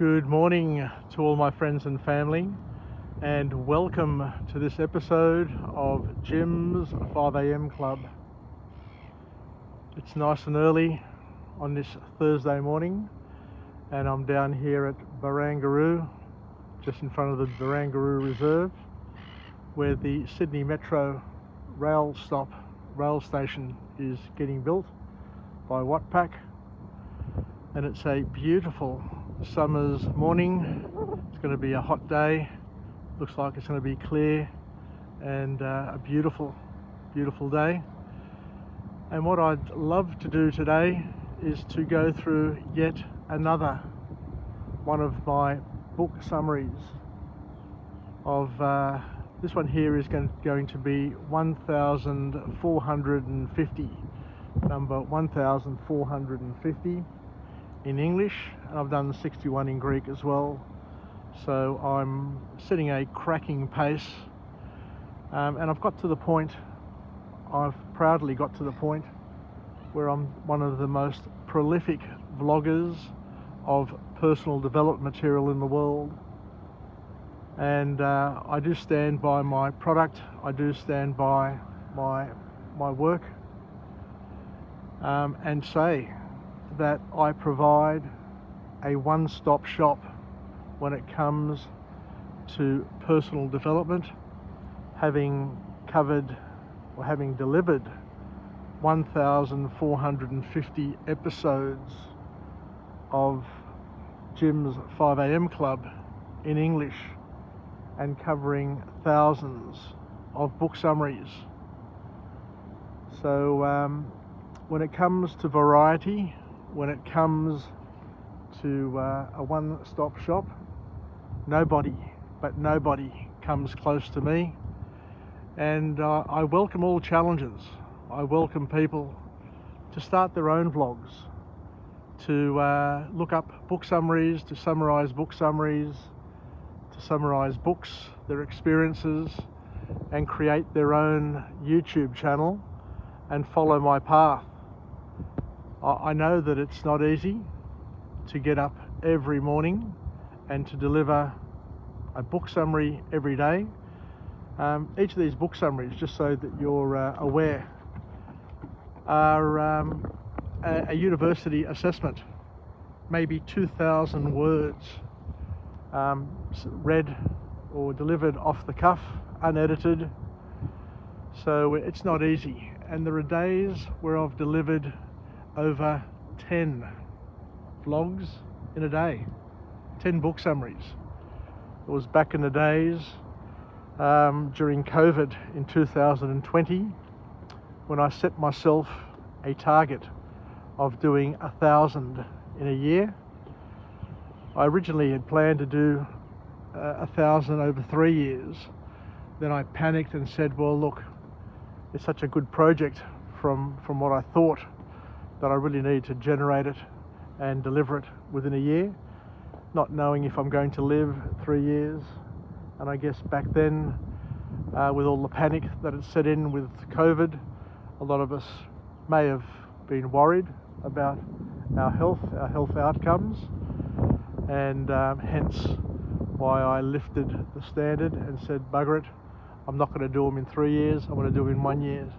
Good morning to all my friends and family, and welcome to this episode of Jim's 5am Club. It's nice and early on this Thursday morning, and I'm down here at Barangaroo, just in front of the Barangaroo Reserve, where the Sydney Metro rail station is getting built by Wattpac, and it's a beautiful summer's morning. It's going to be a hot day. Looks like it's going to be clear and a beautiful day. And what I'd love to do today is to go through yet another one of my book summaries of this one here is going to be 1450, number 1450 in English, and I've done 61 in Greek as well, so I'm setting a cracking pace, and I've proudly got to the point where I'm one of the most prolific vloggers of personal development material in the world. And I do stand by my product, I do stand by my work, and say that I provide a one-stop shop when it comes to personal development, having delivered 1450 episodes of Jim's 5am Club in English, and covering thousands of book summaries. So when it comes to variety, when it comes to a one-stop shop, nobody comes close to me. And I welcome all challenges. I welcome people to start their own vlogs, to look up book summaries, to summarize book summaries, to summarize books, their experiences, and create their own YouTube channel and follow my path. I know that it's not easy to get up every morning and to deliver a book summary every day. Each of these book summaries, just so that you're aware, are a university assessment, maybe 2,000 words, read or delivered off the cuff, unedited. So it's not easy, and there are days where I've delivered over 10 vlogs in a day, 10 book summaries. It was back in the days during COVID in 2020 when I set myself a target of doing 1,000 in a year. I originally had planned to do 1,000 over 3 years. Then I panicked and said, well, look, it's such a good project from what I thought, that I really need to generate it and deliver it within a year, not knowing if I'm going to live 3 years. And I guess back then, with all the panic that had set in with COVID, a lot of us may have been worried about our health outcomes, and hence why I lifted the standard and said, bugger it, I'm not going to do them in 3 years, I'm going to do them in 1 year.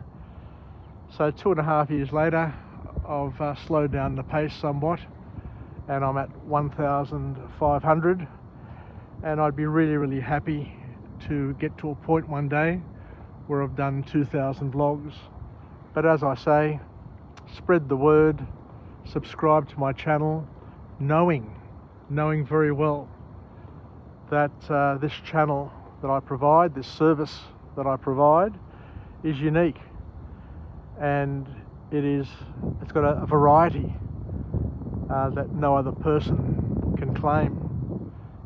So 2.5 years later, I've slowed down the pace somewhat, and I'm at 1,500, and I'd be really happy to get to a point one day where I've done 2,000 vlogs. But as I say, spread the word, subscribe to my channel, knowing very well that this channel that I provide, this service that I provide, is unique, and it's got a variety that no other person can claim.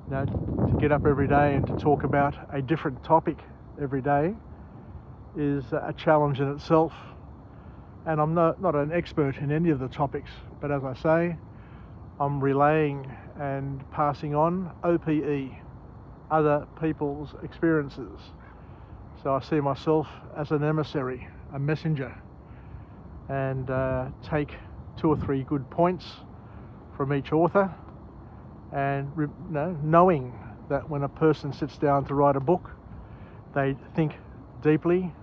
You know, to get up every day and to talk about a different topic every day is a challenge in itself. And I'm not an expert in any of the topics, but as I say, I'm relaying and passing on OPE, other people's experiences. So I see myself as an emissary, a messenger, and take 2 or 3 good points from each author and knowing that when a person sits down to write a book, they think deeply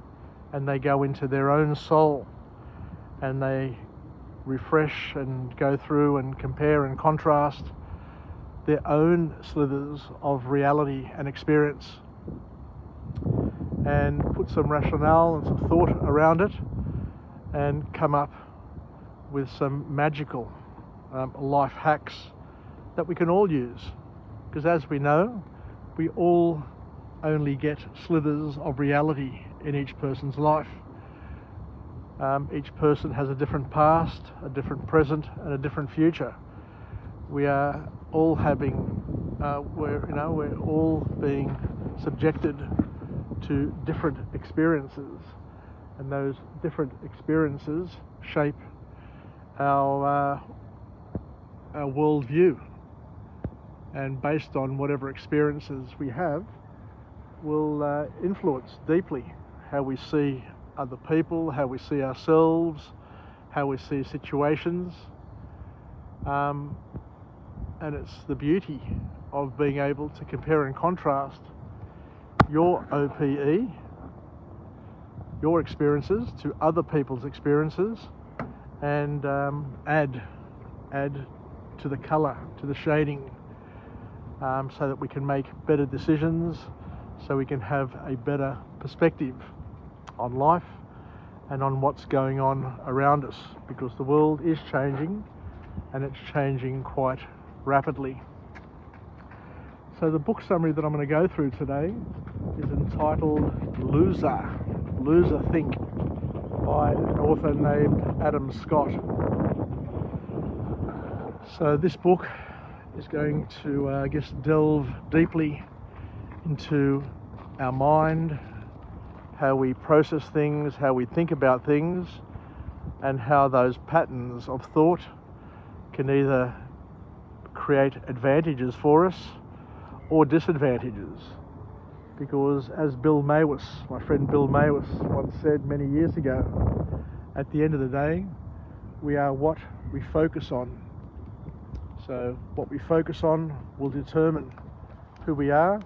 and they go into their own soul and they refresh and go through and compare and contrast their own slithers of reality and experience and put some rationale and some thought around it and come up with some magical life hacks that we can all use. Because as we know, we all only get slithers of reality in each person's life. Each person has a different past, a different present, and a different future. We are all we're all being subjected to different experiences, and those different experiences shape our worldview. And based on whatever experiences we have, will influence deeply how we see other people, how we see ourselves, how we see situations. And it's the beauty of being able to compare and contrast your OPE, your experiences, to other people's experiences, and add to the colour, to the shading, so that we can make better decisions, so we can have a better perspective on life and on what's going on around us, because the world is changing, and it's changing quite rapidly. So the book summary that I'm going to go through today is entitled Loserthink by an author named Adam Scott. So this book is going to, delve deeply into our mind, how we process things, how we think about things, and how those patterns of thought can either create advantages for us or disadvantages. Because as my friend Bill Maywis once said many years ago, at the end of the day, we are what we focus on. So what we focus on will determine who we are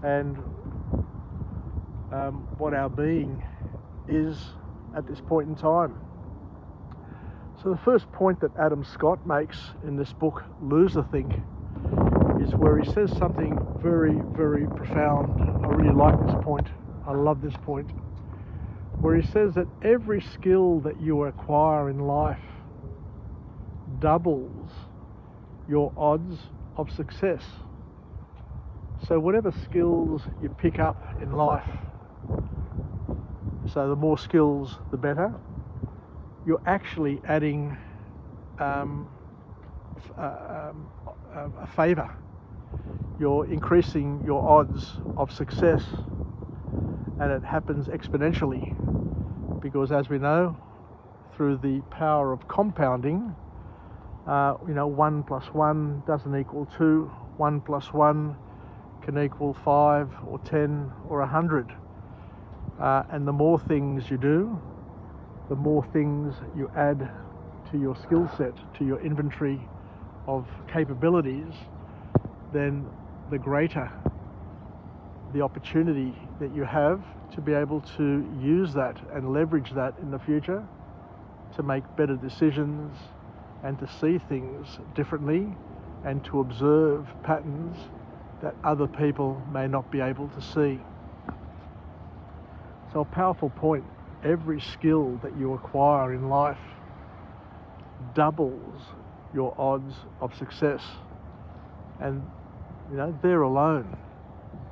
and what our being is at this point in time. So the first point that Adam Scott makes in this book, Loserthink, is where he says something very, very profound. I really like this point. I love this point. Where he says that every skill that you acquire in life doubles your odds of success. So whatever skills you pick up in life, so the more skills the better, you're actually adding a favour. You're increasing your odds of success, and it happens exponentially, because as we know, through the power of compounding, 1 plus 1 doesn't equal 2. 1 plus 1 can equal 5 or 10 or 100. And the more things you do, the more things you add to your skill set, to your inventory of capabilities, then the greater the opportunity that you have to be able to use that and leverage that in the future to make better decisions and to see things differently and to observe patterns that other people may not be able to see. So a powerful point, every skill that you acquire in life doubles your odds of success. And there alone,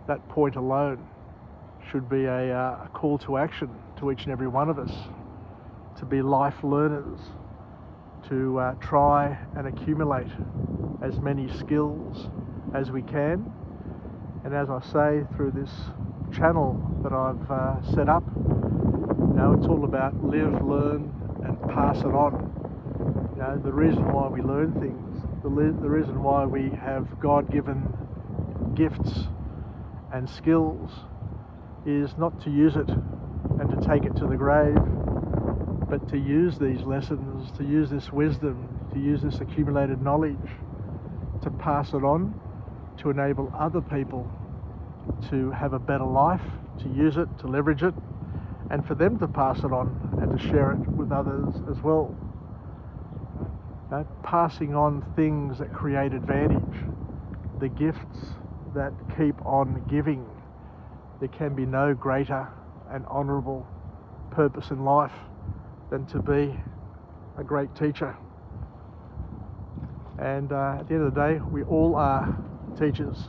that point alone should be a call to action to each and every one of us to be life learners, to try and accumulate as many skills as we can. And as I say, through this channel that I've set up, it's all about live, learn, and pass it on. The reason why we learn things, the reason why we have God-given gifts and skills is not to use it and to take it to the grave, but to use these lessons, to use this wisdom, to use this accumulated knowledge to pass it on, to enable other people to have a better life, to use it, to leverage it, and for them to pass it on and to share it with others as well. Passing on things that create advantage, the gifts that keep on giving. There can be no greater and honourable purpose in life than to be a great teacher. And at the end of the day, we all are teachers.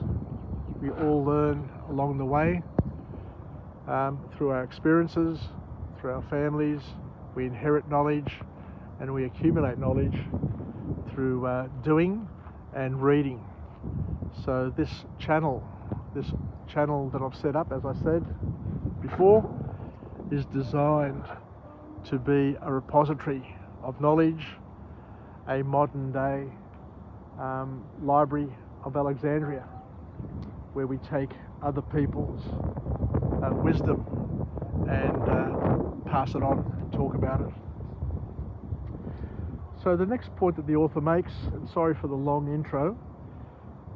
We all learn along the way, through our experiences, through our families. We inherit knowledge and we accumulate knowledge through doing and reading. So this channel that I've set up, as I said before, is designed to be a repository of knowledge, a modern day library of Alexandria, where we take other people's wisdom and pass it on and talk about it. So the next point that the author makes, and sorry for the long intro,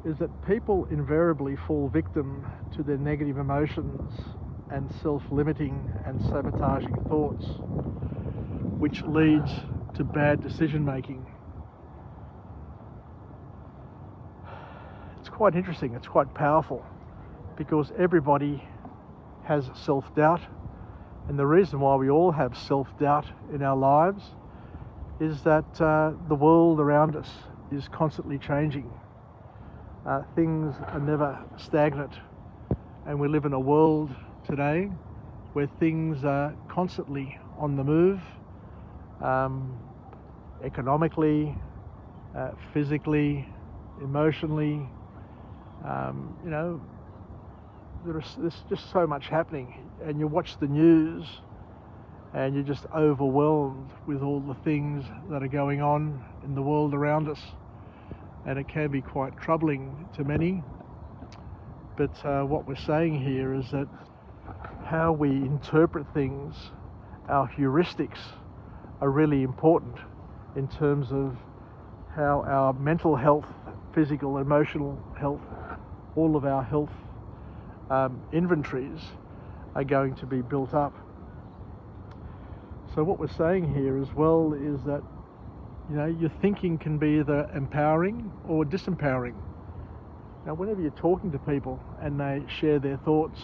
is that people invariably fall victim to their negative emotions and self-limiting and sabotaging thoughts, which leads to bad decision making. It's quite interesting, it's quite powerful, because everybody has self-doubt, and the reason why we all have self-doubt in our lives is that the world around us is constantly changing. Things are never stagnant, and we live in a world today where things are constantly on the move, economically, physically, emotionally. There's just so much happening, and you watch the news and you're just overwhelmed with all the things that are going on in the world around us, and it can be quite troubling to many. But what we're saying here is that how we interpret things, our heuristics, are really important in terms of how our mental health, physical, emotional health, all of our health inventories are going to be built up. So what we're saying here as well is that, your thinking can be either empowering or disempowering. Now, whenever you're talking to people and they share their thoughts,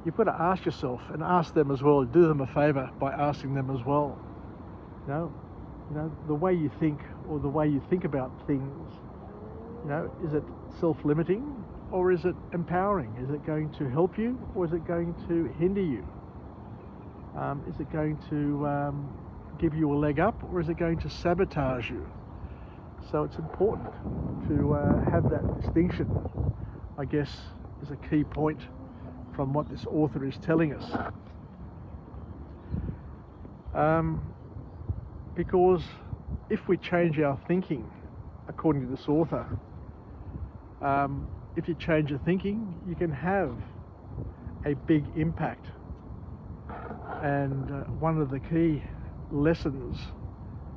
you've got to ask yourself and ask them as well. Do them a favour by asking them as well. The way you think, or the way you think about things, is it self-limiting or is it empowering? Is it going to help you or is it going to hinder you? Is it going to give you a leg up, or is it going to sabotage you? So it's important to have that distinction, I guess, is a key point from what this author is telling us. Because if we change our thinking, according to this author, if you change your thinking, you can have a big impact. And one of the key lessons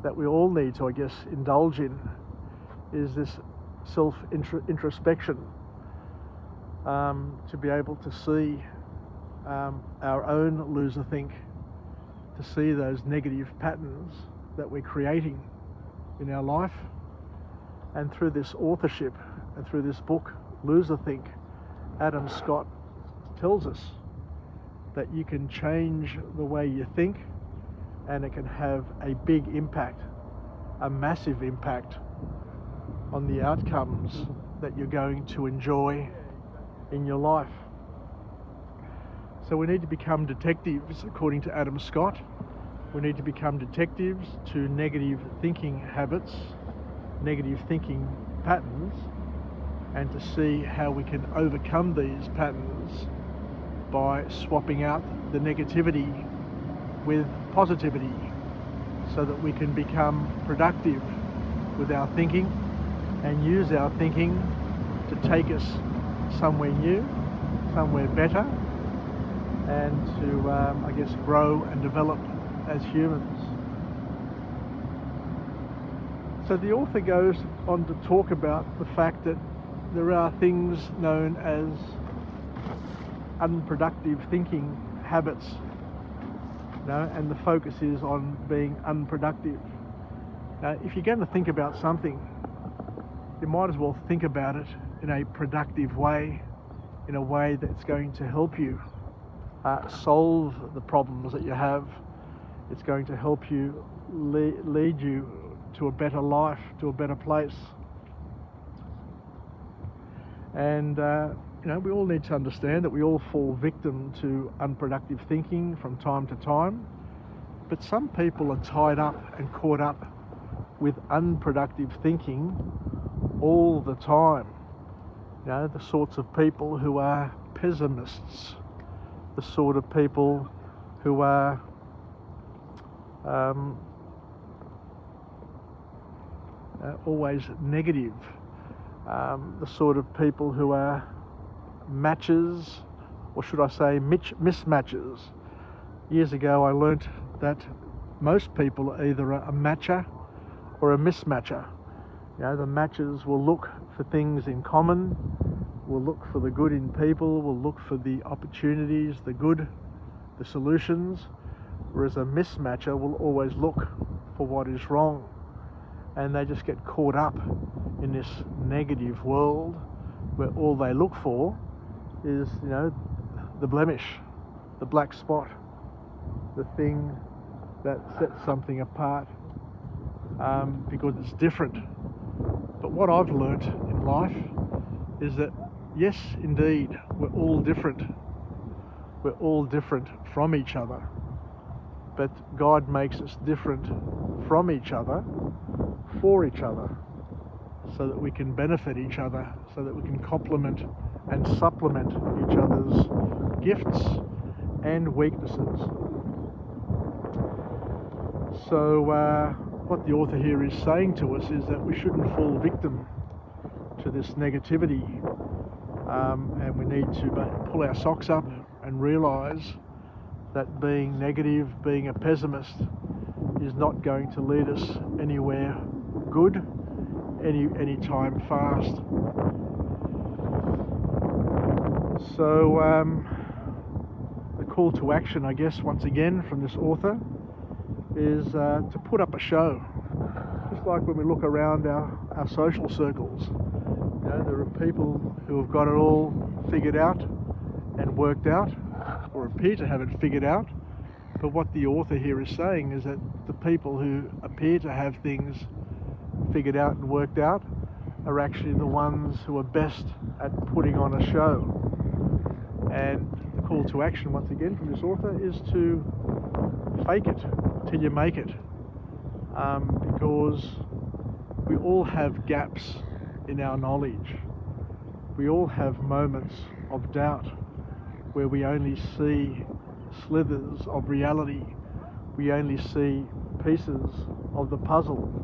that we all need to, I guess, indulge in is this self-introspection, to be able to see our own loserthink, to see those negative patterns that we're creating in our life. And through this authorship and through this book, Loserthink, Adam Scott tells us that you can change the way you think, and it can have a big impact, a massive impact on the outcomes that you're going to enjoy in your life. So we need to become detectives, according to Adam Scott. We need to become detectives to negative thinking habits, negative thinking patterns, and to see how we can overcome these patterns by swapping out the negativity with positivity, so that we can become productive with our thinking and use our thinking to take us somewhere new, somewhere better, and to, I guess, grow and develop as humans. So the author goes on to talk about the fact that there are things known as unproductive thinking habits, and the focus is on being unproductive. Now, if you're going to think about something, you might as well think about it in a productive way, in a way that's going to help you solve the problems that you have. It's going to help you lead you to a better life, to a better place. And we all need to understand that we all fall victim to unproductive thinking from time to time, but some people are tied up and caught up with unproductive thinking all the time. The sorts of people who are pessimists, the sort of people who are always negative, the sort of people who are matches, or should I say mismatches. Years ago I learnt that most people are either a matcher or a mismatcher. The matches will look for things in common, will look for the good in people, will look for the opportunities, the good, the solutions, whereas a mismatcher will always look for what is wrong. And they just get caught up in this negative world where all they look for is, the blemish, the black spot, the thing that sets something apart, because it's different. But what I've learnt in life is that, yes, indeed, we're all different. We're all different from each other. But God makes us different from each other, for each other, so that we can benefit each other, so that we can complement and supplement each other's gifts and weaknesses. So what the author here is saying to us is that we shouldn't fall victim to this negativity, and we need to pull our socks up and realise that being negative, being a pessimist, is not going to lead us anywhere good any time fast. So the call to action, I guess, once again from this author is to put up a show. Just like when we look around our social circles, there are people who have got it all figured out and worked out, or appear to have it figured out. But what the author here is saying is that the people who appear to have things figured out and worked out are actually the ones who are best at putting on a show. And the call to action, once again, from this author is to fake it till you make it, because we all have gaps in our knowledge. We all have moments of doubt where we only see slithers of reality. We only see pieces of the puzzle.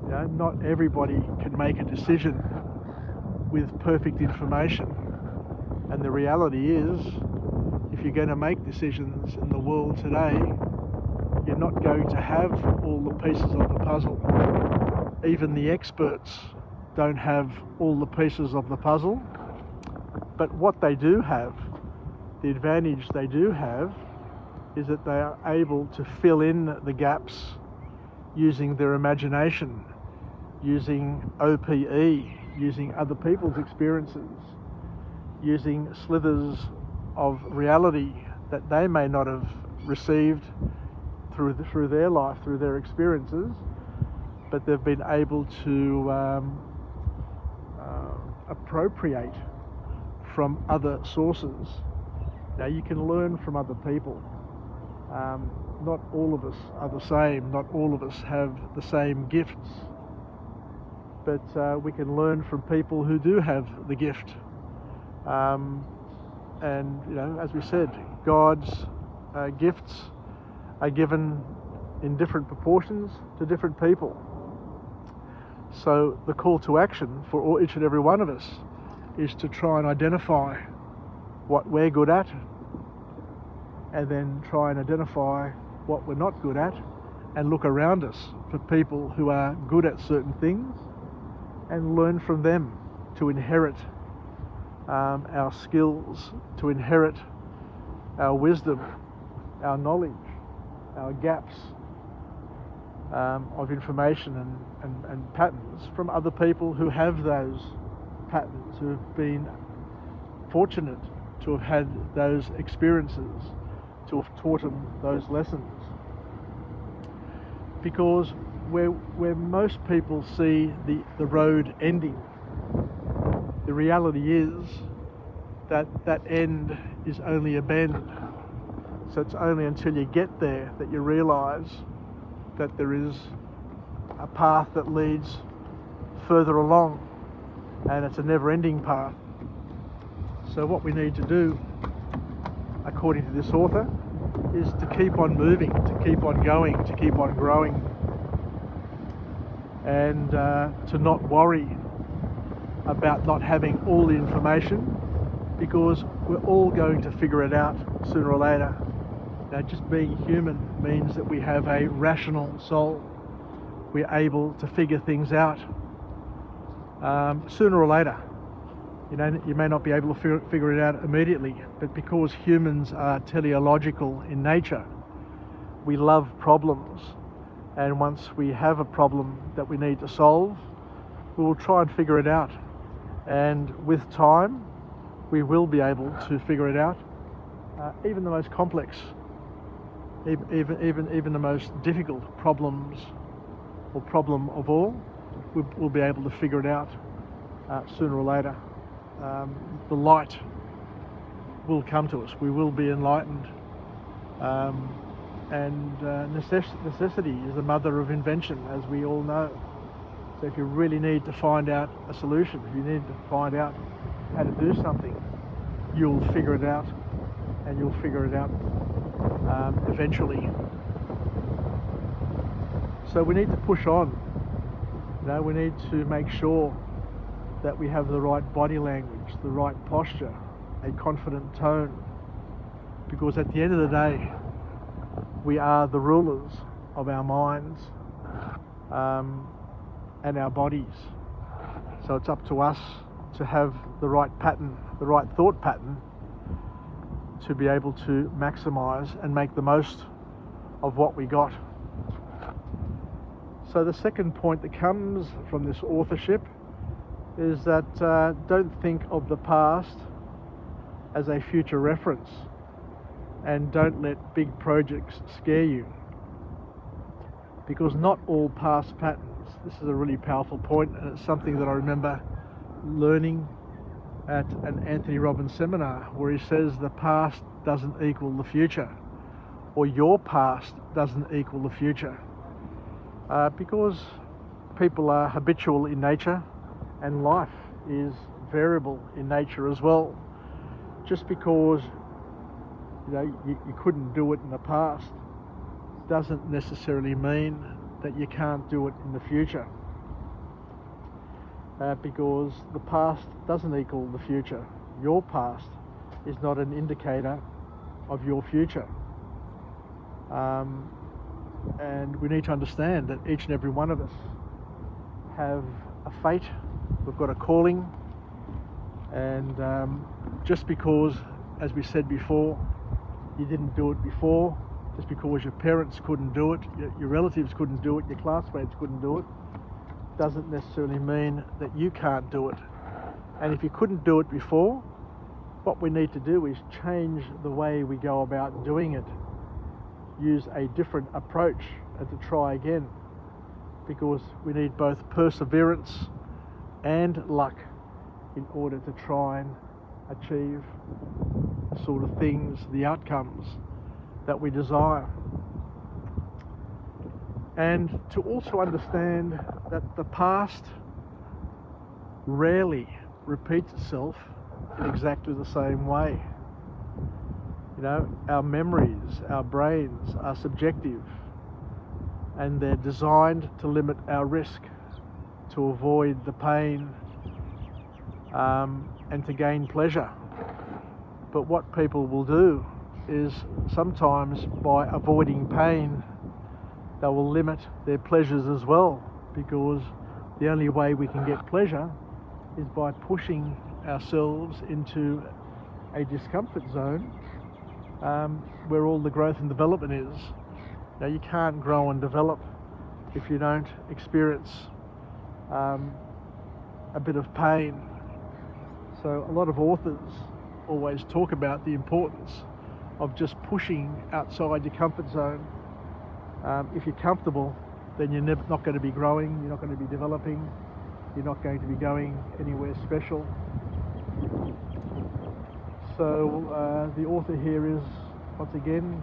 Not everybody can make a decision with perfect information. And the reality is, if you're going to make decisions in the world today, you're not going to have all the pieces of the puzzle. Even the experts don't have all the pieces of the puzzle. But what they do have, the advantage they do have, is that they are able to fill in the gaps using their imagination, using OPE, using other people's experiences, using slithers of reality that they may not have received through their life, through their experiences, but they've been able to appropriate from other sources. Now, you can learn from other people. Not all of us are the same. Not all of us have the same gifts. But we can learn from people who do have the gift. And, as we said, God's gifts are given in different proportions to different people. So the call to action for each and every one of us is to try and identify what we're good at, and then try and identify what we're not good at, and look around us for people who are good at certain things and learn from them to inherit our skills, to inherit our wisdom, our knowledge, our gaps of information and patterns from other people who have those patterns, who have been fortunate to have had those experiences, to have taught them those lessons. Because where most people see the road ending, the reality is that that end is only a bend. So it's only until you get there that you realise that there is a path that leads further along, and it's a never-ending path. So what we need to do, according to this author, is to keep on moving, to keep on going, to keep on growing, and to not worry about not having all the information, because we're all going to figure it out sooner or later. Now, just being human means that we have a rational soul. We're able to figure things out sooner or later. You know, you may not be able to figure it out immediately, but because humans are teleological in nature, we love problems. And once we have a problem that we need to solve, we will try and figure it out. And with time, we will be able to figure it out. Even the most complex, even the most difficult problems, or problem of all, we'll be able to figure it out sooner or later. The light will come to us. We will be enlightened. And necessity is the mother of invention, as we all know. So if you really need to find out a solution, if you need to find out how to do something, you'll figure it out, and you'll figure it out eventually. So we need to push on. You know, we need to make sure that we have the right body language, the right posture, a confident tone, because at the end of the day, we are the rulers of our minds and our bodies. So it's up to us to have the right pattern, the right thought pattern, to be able to maximize and make the most of what we got. So the second point that comes from this authorship is that don't think of the past as a future reference, and don't let big projects scare you, because not all past patterns. This is a really powerful point, and it's something that I remember learning at an Anthony Robbins seminar, where he says the past doesn't equal the future, or your past doesn't equal the future, because people are habitual in nature, and life is variable in nature as well. Just because you couldn't do it in the past doesn't necessarily mean that you can't do it in the future, because the past doesn't equal the future. Your past is not an indicator of your future, and we need to understand that each and every one of us have a fate. We've got a calling, and just because, as we said before, you didn't do it before, just because your parents couldn't do it, your relatives couldn't do it, your classmates couldn't do it, doesn't necessarily mean that you can't do it. And if you couldn't do it before, what we need to do is change the way we go about doing it. Use a different approach and to try again, because we need both perseverance and luck in order to try and achieve the sort of things, the outcomes that we desire. And to also understand that the past rarely repeats itself in exactly the same way. You know, our memories, our brains are subjective, and they're designed to limit our risk, to avoid the pain, and to gain pleasure. But what people will do is, sometimes by avoiding pain, they will limit their pleasures as well, because the only way we can get pleasure is by pushing ourselves into a discomfort zone where all the growth and development is. Now, you can't grow and develop if you don't experience a bit of pain. So a lot of authors always talk about the importance of just pushing outside your comfort zone. If you're comfortable, then you're not going to be growing, you're not going to be developing, you're not going to be going anywhere special. So the author here is, once again,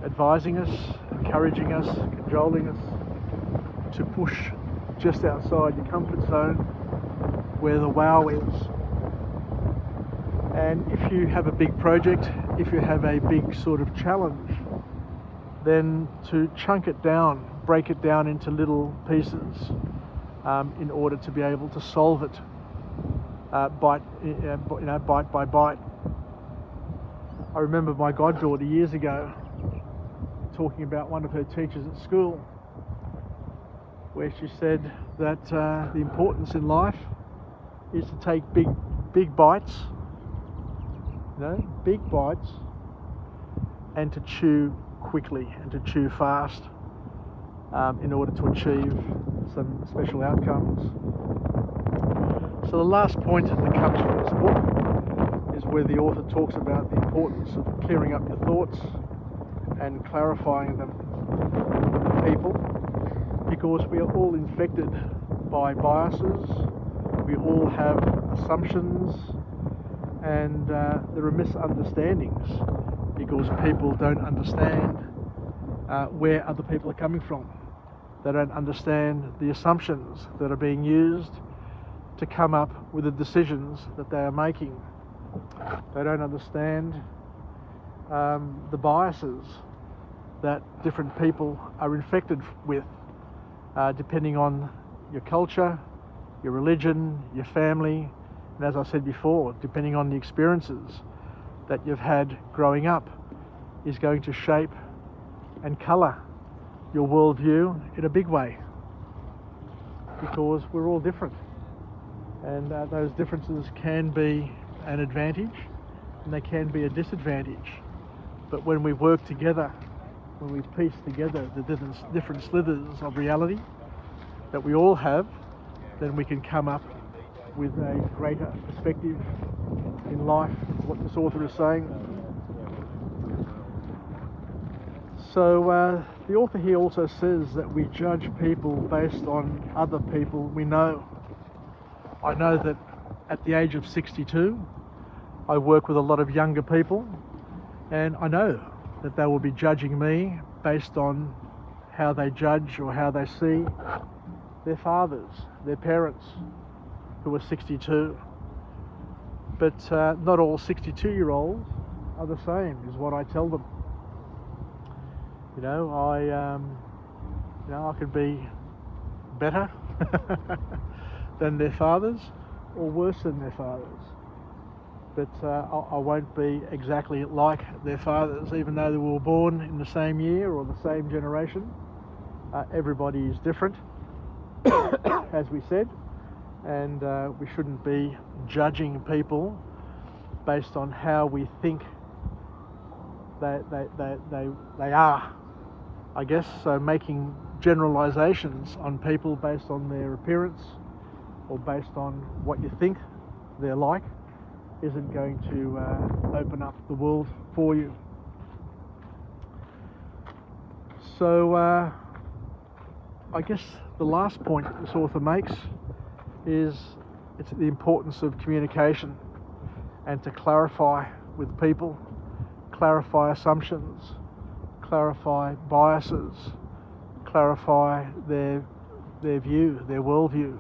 advising us, encouraging us, cajoling us to push just outside your comfort zone where the wow is. And if you have a big project, if you have a big sort of challenge, then to chunk it down, break it down into little pieces in order to be able to solve it bite by bite. I remember my goddaughter years ago talking about one of her teachers at school, where she said that the importance in life is to take big bites, big bites, and to chew quickly and to chew fast in order to achieve some special outcomes. So the last point that comes from this book is where the author talks about the importance of clearing up your thoughts and clarifying them with people, because we are all infected by biases, we all have assumptions, and there are misunderstandings because people don't understand where other people are coming from. They don't understand the assumptions that are being used to come up with the decisions that they are making. They don't understand the biases that different people are infected with, depending on your culture, your religion, your family, and as I said before, depending on the experiences that you've had growing up, is going to shape and colour your worldview in a big way, because we're all different, and those differences can be an advantage and they can be a disadvantage. But when we work together, when we piece together the different slithers of reality that we all have, then we can come up with a greater perspective in life, what this author is saying. So the author here also says that we judge people based on other people we know. I know that at the age of 62, I work with a lot of younger people, and I know that they will be judging me based on how they judge or how they see their fathers, their parents, who are 62. But not all 62-year-olds are the same, is what I tell them. I could be better than their fathers, or worse than their fathers. But I won't be exactly like their fathers, even though they were born in the same year or the same generation. Everybody is different, as we said, and we shouldn't be judging people based on how we think they are, I guess. So making generalizations on people based on their appearance or based on what you think they're like isn't going to open up the world for you. So I guess the last point this author makes is it's the importance of communication and to clarify with people, clarify assumptions, clarify biases, clarify their view, their worldview,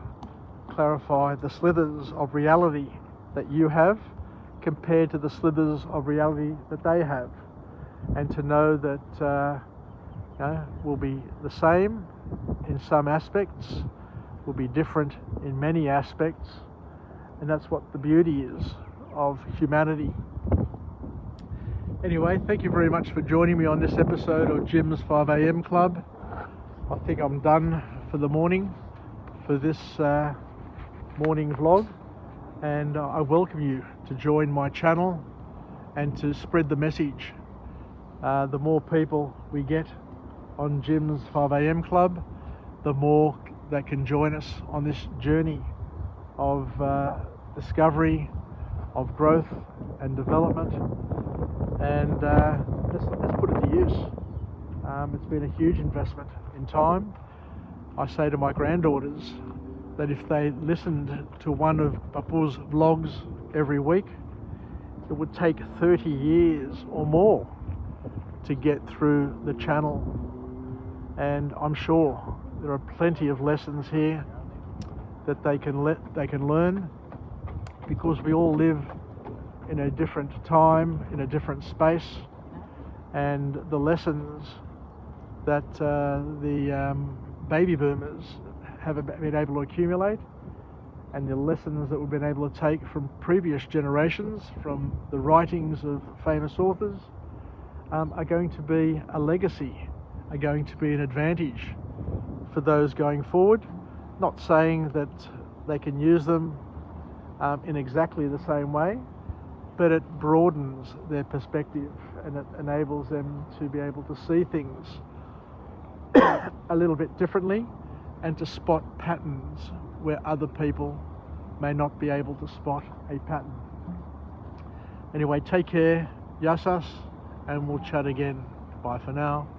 clarify the slithers of reality that you have compared to the slithers of reality that they have, and to know that we'll be the same in some aspects, we'll be different in many aspects, and that's what the beauty is of humanity. Anyway, thank you very much for joining me on this episode of Jim's 5am Club. I think I'm done for the morning for this morning vlog, and I welcome you to join my channel and to spread the message. The more people we get on Jim's 5 a.m. club, the more that can join us on this journey of discovery, of growth and development, and let's put it to use. It's been a huge investment in time. I say to my granddaughters that if they listened to one of Papu's vlogs every week, it would take 30 years or more to get through the channel. And I'm sure there are plenty of lessons here that they can learn, because we all live in a different time, in a different space, and the lessons that the baby boomers have been able to accumulate, and the lessons that we've been able to take from previous generations, from the writings of famous authors, are going to be a legacy, are going to be an advantage for those going forward. Not saying that they can use them in exactly the same way, but it broadens their perspective and it enables them to be able to see things a little bit differently and to spot patterns where other people may not be able to spot a pattern. Anyway, take care, Yasas, and we'll chat again. Bye for now.